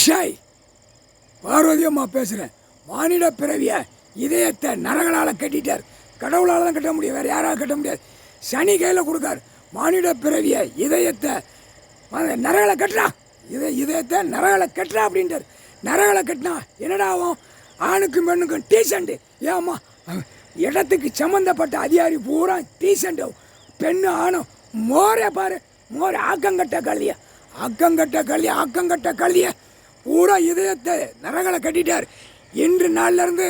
ஷாய் பார்வதியம்மா பேசுகிறேன். மானிட பிறவிய இதயத்தை நரகளால் கட்டிட்டார். கடவுளால் தான் கட்ட முடியும், வேறு யாரால் கட்ட முடியாது. சனி கையில் கொடுக்கார். மானிட பிறவிய இதயத்தை நரகளை கட்டுறா, இதயத்தை நரகளை கட்டுறா அப்படின்ட்டார். நரகளை கட்டினா என்னடா ஆகும்? ஆணுக்கும் பெண்ணுக்கும் டீசெண்ட்டு. ஏம்மா இடத்துக்கு சம்மந்தப்பட்ட அதிகாரி பூரா டீசெண்ட். பெண்ணு ஆணும் மோரே பாரு, மோரே ஆக்கங்கட்ட கல்லிய பூரா இதயத்தை நரகளை கட்டிட்டார். இன்று நாள்லேருந்து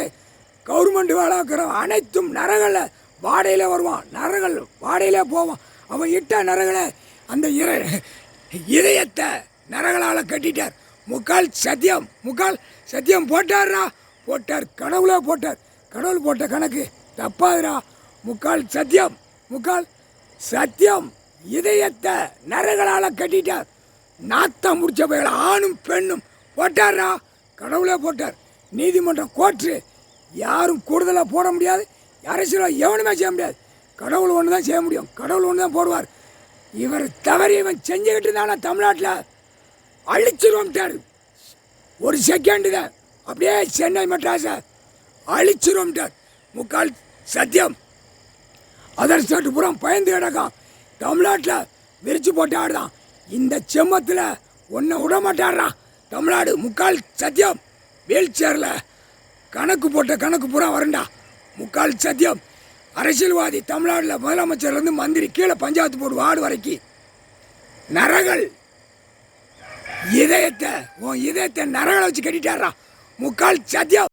கவர்மெண்ட் வேலைக்கிற அனைத்தும் நரகளை வாடையில் வருவான், நரகள் வாடையிலே போவான். அவன் இட்ட நரகளை அந்த இதயத்தை நரகளால் கட்டிட்டார். முக்கால் சத்தியம் போட்டார்ரா, கடவுளே போட்டார். கடவுள் போட்ட கணக்கு தப்பாதுரா. முக்கால் சத்தியம் இதயத்தை நரகளால் கட்டிட்டார். நாத்தம் முடிச்ச பயில ஆணும் பெண்ணும் போட்டார்ரா, கடவுளே போட்டார். நீதிமன்றம் கோர்ட்டு யாரும் கூடுதலாக போட முடியாது, அரசியல் எவனுமே செய்ய முடியாது. கடவுள் ஒன்று தான் செய்ய முடியும், கடவுள் ஒன்று தான் போடுவார். இவர் தவறி இவன் செஞ்சுக்கிட்டு இருந்தானா தமிழ்நாட்டில் அழிச்சிருவோம்ட்டார். ஒரு செகண்டு தான் அப்படியே சென்னை மெட்ராஸை அழிச்சிருவோம்ட்டார். முக்கால் சத்தியம் அதர் ஸ்டேட்டு பூரா பயந்து கிடக்கும். தமிழ்நாட்டில் விரிச்சு போட்டு ஆடுதான். இந்த செம்மத்தில் ஒன்றை விட மாட்டாடுறா தமிழ்நாடு. முக்கால் சத்தியம் வீல் சேரில் கணக்கு போட்ட கணக்கு பூரா வரண்டா. முக்கால் சத்தியம் அரசியல்வாதி தமிழ்நாட்டில் முதலமைச்சர்லேருந்து மந்திரி கீழே பஞ்சாயத்து போர்டு வார்டு வரைக்கும் நரகள் இதயத்தை நரகளை வச்சு கட்டிட்டாரா. முக்கால் சத்தியம்.